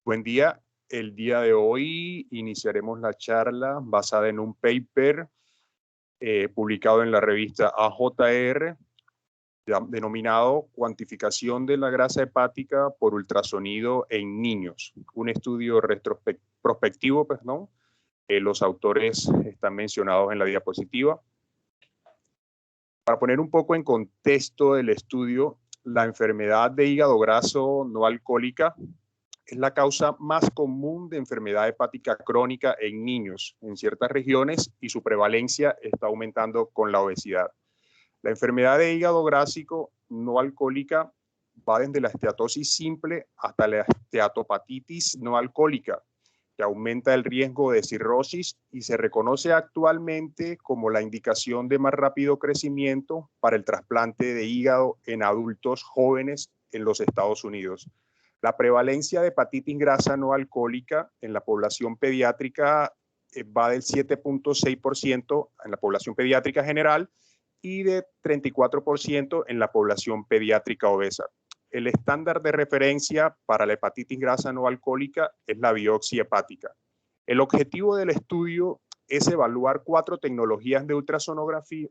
Buen día. El día de hoy iniciaremos la charla basada en un paper publicado en la revista AJR denominado Cuantificación de la grasa hepática por ultrasonido en niños. Un estudio prospectivo, perdón. Los autores están mencionados en la diapositiva. Para poner un poco en contexto del estudio, la enfermedad de hígado graso no alcohólica es la causa más común de enfermedad hepática crónica en niños en ciertas regiones y su prevalencia está aumentando con la obesidad. La enfermedad de hígado grásico no alcohólica va desde la esteatosis simple hasta la esteatopatitis no alcohólica, que aumenta el riesgo de cirrosis y se reconoce actualmente como la indicación de más rápido crecimiento para el trasplante de hígado en adultos jóvenes en los Estados Unidos. La prevalencia de hepatitis grasa no alcohólica en la población pediátrica va del 7.6% en la población pediátrica general y de 34% en la población pediátrica obesa. El estándar de referencia para la hepatitis grasa no alcohólica es la biopsia hepática. El objetivo del estudio es evaluar 4 tecnologías de ultrasonografía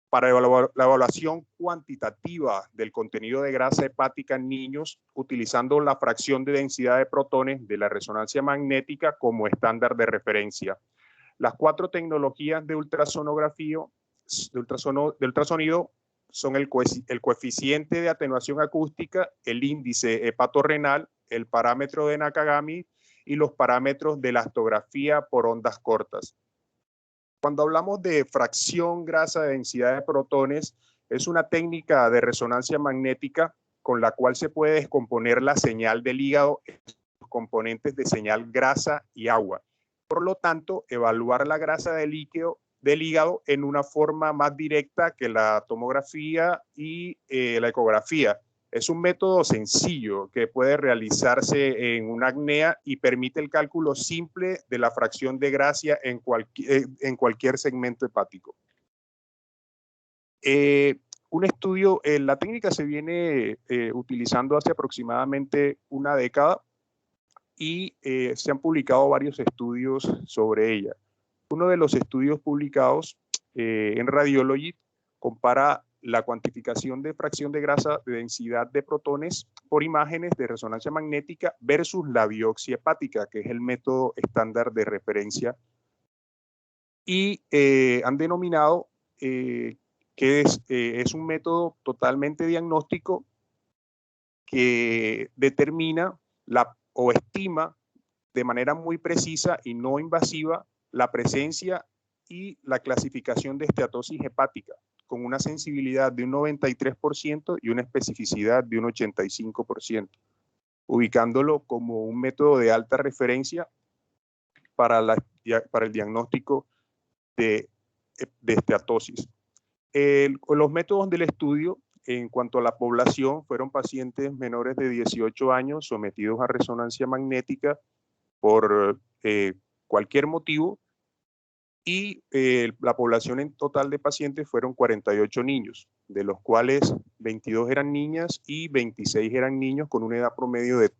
para la evaluación cuantitativa del contenido de grasa hepática en niños, utilizando la fracción de densidad de protones de la resonancia magnética como estándar de referencia. Las 4 tecnologías de ultrasonografía, de ultrasonido son el coeficiente de atenuación acústica, el índice hepatorrenal, el parámetro de Nakagami y los parámetros de elastografía por ondas cortas. Cuando hablamos de fracción grasa de densidad de protones, es una técnica de resonancia magnética con la cual se puede descomponer la señal del hígado en los componentes de señal grasa y agua. Por lo tanto, evaluar la grasa del hígado en una forma más directa que la tomografía y la ecografía. Es un método sencillo que puede realizarse en una apnea y permite el cálculo simple de la fracción de grasa en cualquier segmento hepático. Un estudio, la técnica se viene utilizando hace aproximadamente una década y se han publicado varios estudios sobre ella. Uno de los estudios publicados en Radiology compara la cuantificación de fracción de grasa de densidad de protones por imágenes de resonancia magnética versus la biopsia hepática, que es el método estándar de referencia. Y han denominado que es un método totalmente diagnóstico que determina o estima de manera muy precisa y no invasiva la presencia y la clasificación de esteatosis hepática, con una sensibilidad de un 93% y una especificidad de un 85%, ubicándolo como un método de alta referencia para el diagnóstico de esteatosis. Los métodos del estudio en cuanto a la población fueron pacientes menores de 18 años sometidos a resonancia magnética por cualquier motivo y la población en total de pacientes fueron 48 niños, de los cuales 22 eran niñas y 26 eran niños con una edad promedio de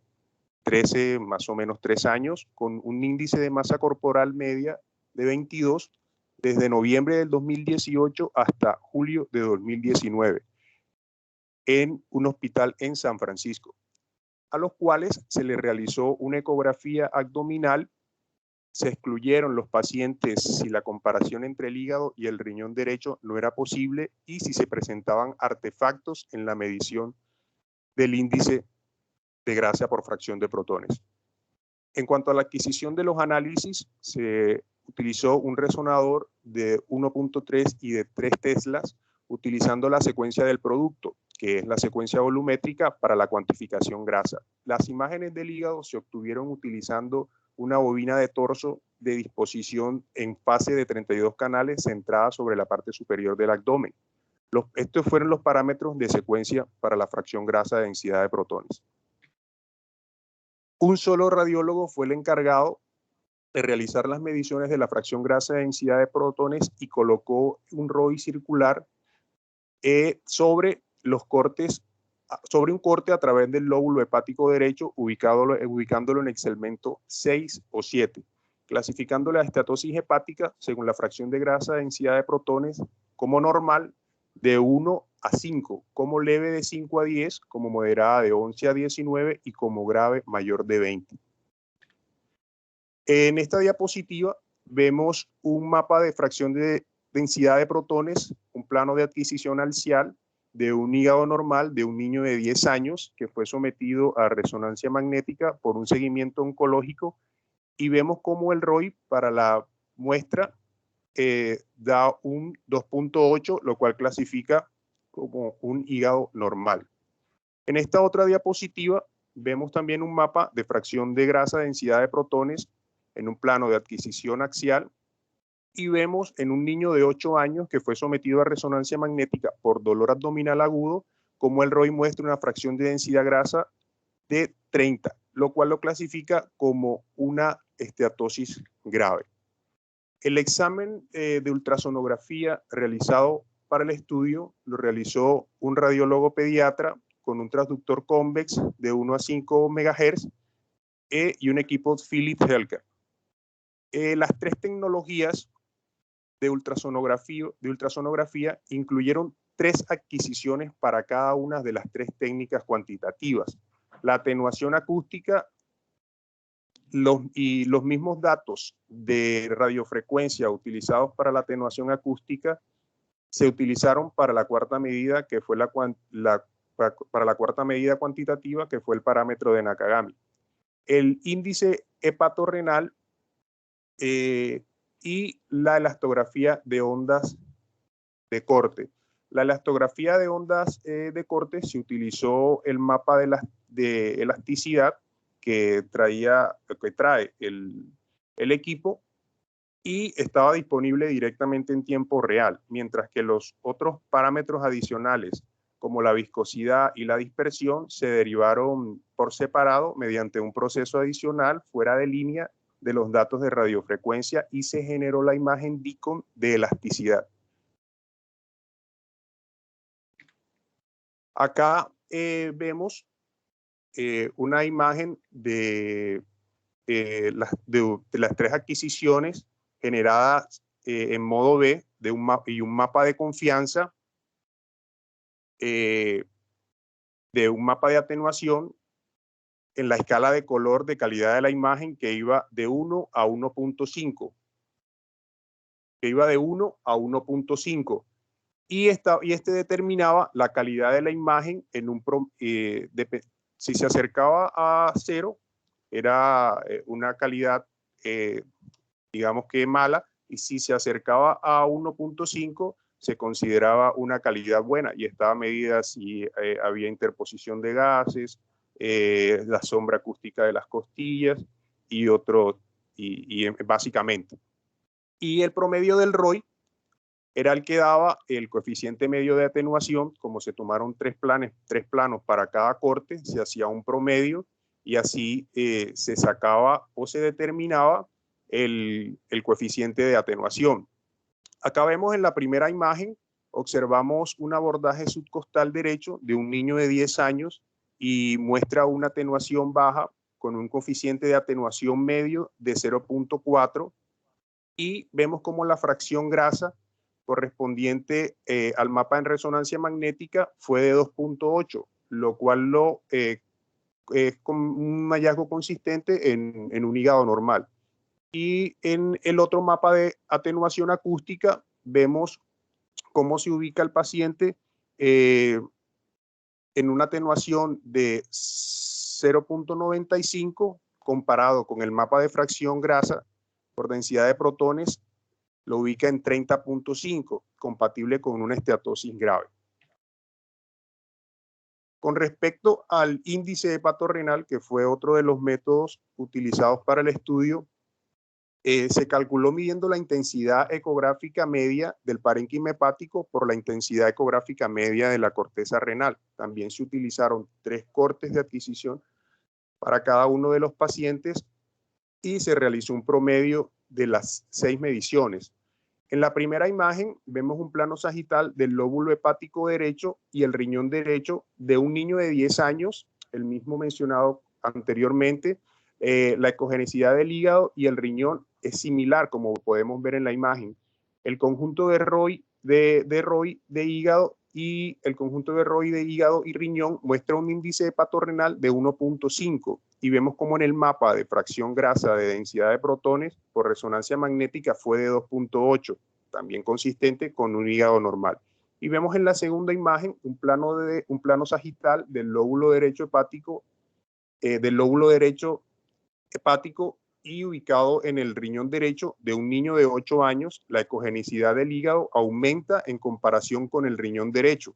13, más o menos 3 años, con un índice de masa corporal media de 22 desde noviembre del 2018 hasta julio de 2019 en un hospital en San Francisco, a los cuales se les realizó una ecografía abdominal. Se excluyeron los pacientes si la comparación entre el hígado y el riñón derecho no era posible y si se presentaban artefactos en la medición del índice de grasa por fracción de protones. En cuanto a la adquisición de los análisis, se utilizó un resonador de 1.3 y de 3 teslas utilizando la secuencia del producto, que es la secuencia volumétrica para la cuantificación grasa. Las imágenes del hígado se obtuvieron utilizando una bobina de torso de disposición en fase de 32 canales centrada sobre la parte superior del abdomen. Estos fueron los parámetros de secuencia para la fracción grasa de densidad de protones. Un solo radiólogo fue el encargado de realizar las mediciones de la fracción grasa de densidad de protones y colocó un ROI circular sobre los cortes sobre un corte a través del lóbulo hepático derecho, ubicándolo en el segmento 6 o 7, clasificando la esteatosis hepática según la fracción de grasa de densidad de protones como normal de 1 a 5, como leve de 5 a 10, como moderada de 11 a 19 y como grave mayor de 20. En esta diapositiva vemos un mapa de fracción de densidad de protones, un plano de adquisición axial de un hígado normal de un niño de 10 años que fue sometido a resonancia magnética por un seguimiento oncológico, y vemos cómo el ROI para la muestra da un 2.8, lo cual clasifica como un hígado normal. En esta otra diapositiva vemos también un mapa de fracción de grasa de densidad de protones en un plano de adquisición axial, y vemos en un niño de 8 años que fue sometido a resonancia magnética por dolor abdominal agudo, como el ROI muestra una fracción de densidad grasa de 30, lo cual lo clasifica como una esteatosis grave. El examen de ultrasonografía realizado para el estudio lo realizó un radiólogo pediatra con un transductor convex de 1 a 5 MHz y un equipo Philips Healthcare. Las tres tecnologías de ultrasonografía incluyeron 3 adquisiciones para cada una de las 3 técnicas cuantitativas. La atenuación acústica y los mismos datos de radiofrecuencia utilizados para la atenuación acústica se utilizaron para la cuarta medida, que fue para la cuarta medida cuantitativa, que fue el parámetro de Nakagami. El índice hepatorrenal y la elastografía de ondas de corte. La elastografía de ondas de corte se utilizó el mapa de elasticidad que trae el equipo, y estaba disponible directamente en tiempo real, mientras que los otros parámetros adicionales, como la viscosidad y la dispersión, se derivaron por separado mediante un proceso adicional fuera de línea de los datos de radiofrecuencia, y se generó la imagen Deacon de elasticidad. Acá vemos una imagen de las 3 adquisiciones generadas en modo B y un mapa de confianza de un mapa de atenuación en la escala de color de calidad de la imagen, que iba de 1 a 1.5. Y este determinaba la calidad de la imagen en si se acercaba a 0, era una calidad, digamos que mala, y si se acercaba a 1.5, se consideraba una calidad buena, y estaba medida si había interposición de gases, la sombra acústica de las costillas y básicamente. Y el promedio del ROI era el que daba el coeficiente medio de atenuación. Como se tomaron 3 planos para cada corte, se hacía un promedio, y así se sacaba o se determinaba el coeficiente de atenuación. Acá vemos en la primera imagen, observamos un abordaje subcostal derecho de un niño de 10 años y muestra una atenuación baja con un coeficiente de atenuación medio de 0.4, y vemos como la fracción grasa correspondiente al mapa en resonancia magnética fue de 2.8, lo cual es un hallazgo consistente en un hígado normal. Y en el otro mapa de atenuación acústica vemos cómo se ubica el paciente en una atenuación de 0.95 comparado con el mapa de fracción grasa por densidad de protones, lo ubica en 30.5, compatible con una esteatosis grave. Con respecto al índice hepatorrenal, que fue otro de los métodos utilizados para el estudio, se calculó midiendo la intensidad ecográfica media del parénquima hepático por la intensidad ecográfica media de la corteza renal. También se utilizaron 3 cortes de adquisición para cada uno de los pacientes, y se realizó un promedio de las 6 mediciones. En la primera imagen vemos un plano sagital del lóbulo hepático derecho y el riñón derecho de un niño de 10 años, el mismo mencionado anteriormente. La ecogenicidad del hígado y el riñón es similar, como podemos ver en la imagen. El conjunto de Roy de hígado y el conjunto de Roy de hígado y riñón muestra un índice hepatorrenal de 1.5 y vemos como en el mapa de fracción grasa de densidad de protones por resonancia magnética fue de 2.8, también consistente con un hígado normal. Y vemos en la segunda imagen un plano sagital del lóbulo derecho hepático, y ubicado en el riñón derecho de un niño de 8 años, la ecogenicidad del hígado aumenta en comparación con el riñón derecho.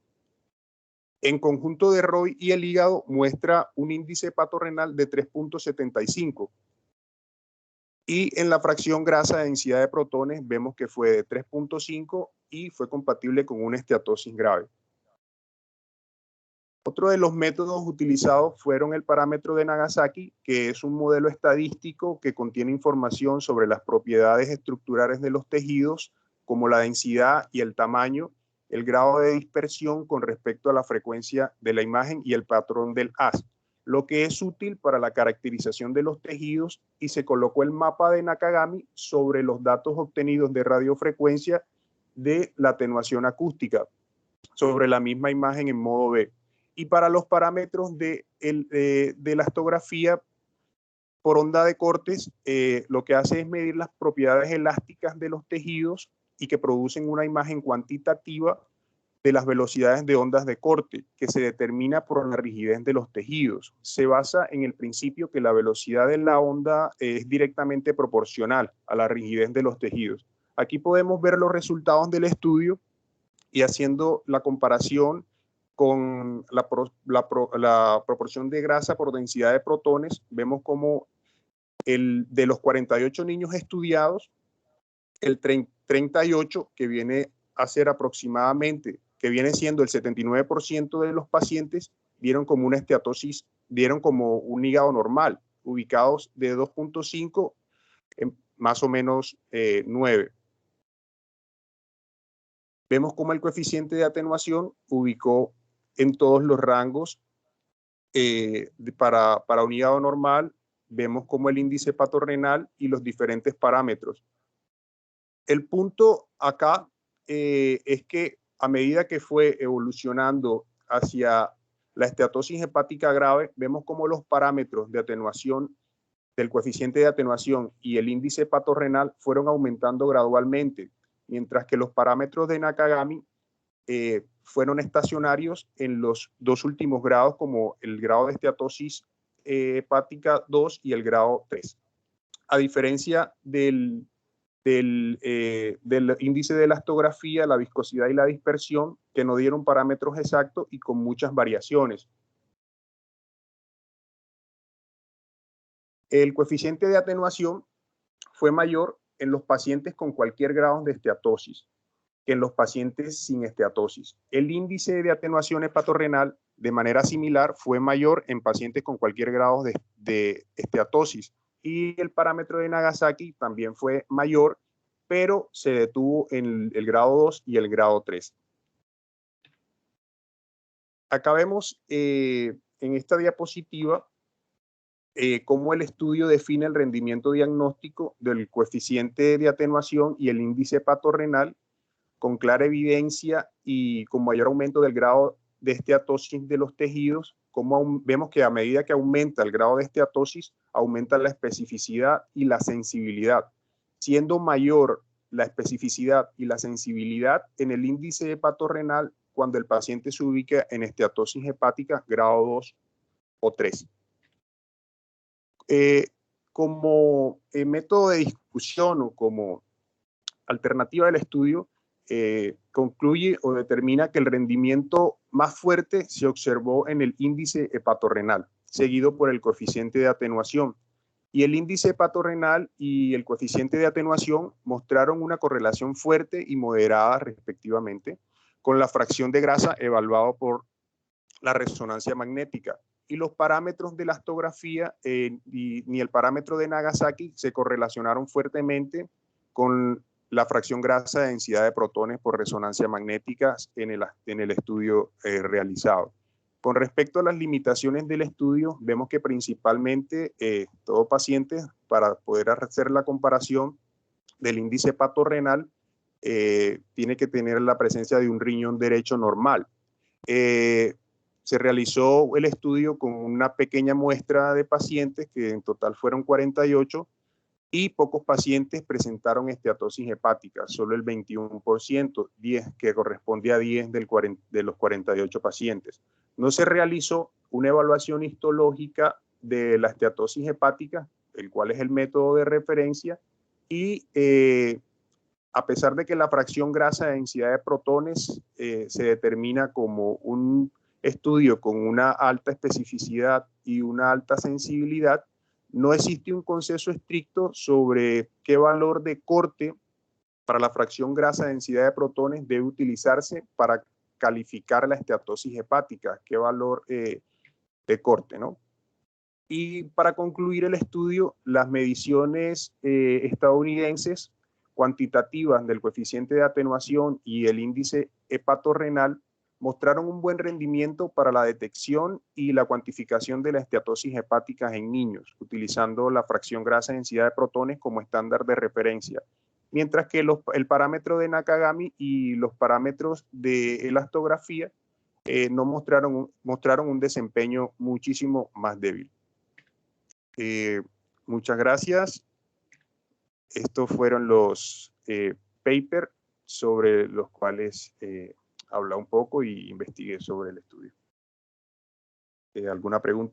En conjunto de Roy y el hígado muestra un índice hepatorrenal de 3.75. Y en la fracción grasa de densidad de protones vemos que fue de 3.5 y fue compatible con una esteatosis grave. Otro de los métodos utilizados fueron el parámetro de Nagasaki, que es un modelo estadístico que contiene información sobre las propiedades estructurales de los tejidos, como la densidad y el tamaño, el grado de dispersión con respecto a la frecuencia de la imagen y el patrón del haz, lo que es útil para la caracterización de los tejidos, y se colocó el mapa de Nakagami sobre los datos obtenidos de radiofrecuencia de la atenuación acústica sobre la misma imagen en modo B. Y para los parámetros de elastografía por onda de cortes, lo que hace es medir las propiedades elásticas de los tejidos y que producen una imagen cuantitativa de las velocidades de ondas de corte, que se determina por la rigidez de los tejidos. Se basa en el principio que la velocidad de la onda es directamente proporcional a la rigidez de los tejidos. Aquí podemos ver los resultados del estudio y haciendo la comparación con la proporción de grasa por densidad de protones, vemos como de los 48 niños estudiados, el 38, que viene a ser aproximadamente, que viene siendo el 79% de los pacientes, dieron como una esteatosis, dieron como un hígado normal, ubicados de 2.5 en más o menos 9. Vemos como el coeficiente de atenuación ubicó en todos los rangos para un hígado normal. Vemos como el índice hepatorrenal y los diferentes parámetros. El punto acá es que a medida que fue evolucionando hacia la esteatosis hepática grave, vemos como los parámetros de atenuación del coeficiente de atenuación y el índice hepatorrenal fueron aumentando gradualmente, mientras que los parámetros de Nakagami fueron estacionarios en los dos últimos grados, como el grado de esteatosis hepática 2 y el grado 3. A diferencia del índice de elastografía, la viscosidad y la dispersión, que no dieron parámetros exactos y con muchas variaciones. El coeficiente de atenuación fue mayor en los pacientes con cualquier grado de esteatosis que en los pacientes sin esteatosis. El índice de atenuación hepatorrenal, de manera similar, fue mayor en pacientes con cualquier grado de esteatosis. Y el parámetro de Nagasaki también fue mayor, pero se detuvo en el grado 2 y el grado 3. Acá vemos en esta diapositiva cómo el estudio define el rendimiento diagnóstico del coeficiente de atenuación y el índice hepatorrenal con clara evidencia y con mayor aumento del grado de esteatosis de los tejidos. Como vemos que a medida que aumenta el grado de esteatosis, aumenta la especificidad y la sensibilidad, siendo mayor la especificidad y la sensibilidad en el índice hepatorrenal cuando el paciente se ubica en esteatosis hepática grado 2 o 3. Como método de discusión o como alternativa del estudio, concluye o determina que el rendimiento más fuerte se observó en el índice hepatorrenal, seguido por el coeficiente de atenuación. Y el índice hepatorrenal y el coeficiente de atenuación mostraron una correlación fuerte y moderada, respectivamente, con la fracción de grasa evaluado por la resonancia magnética. Y los parámetros de elastografía ni el parámetro de Nagasaki se correlacionaron fuertemente con la fracción grasa de densidad de protones por resonancia magnética en el estudio realizado. Con respecto a las limitaciones del estudio, vemos que principalmente todo paciente, para poder hacer la comparación del índice hepatorrenal, tiene que tener la presencia de un riñón derecho normal. Se realizó el estudio con una pequeña muestra de pacientes, que en total fueron 48, y pocos pacientes presentaron esteatosis hepática, solo el 21%, 10, que corresponde a 10 de los 48 pacientes. No se realizó una evaluación histológica de la esteatosis hepática, el cual es el método de referencia, y a pesar de que la fracción grasa de densidad de protones se determina como un estudio con una alta especificidad y una alta sensibilidad, no existe un consenso estricto sobre qué valor de corte para la fracción grasa de densidad de protones debe utilizarse para calificar la esteatosis hepática, qué valor de corte, ¿no? Y para concluir el estudio, las mediciones estadounidenses cuantitativas del coeficiente de atenuación y el índice hepatorrenal mostraron un buen rendimiento para la detección y la cuantificación de la esteatosis hepática en niños, utilizando la fracción grasa de densidad de protones como estándar de referencia, mientras que el parámetro de Nakagami y los parámetros de elastografía no mostraron un desempeño muchísimo más débil. Muchas gracias. Estos fueron los papers sobre los cuales hablé un poco y investigué sobre el estudio. ¿Alguna pregunta?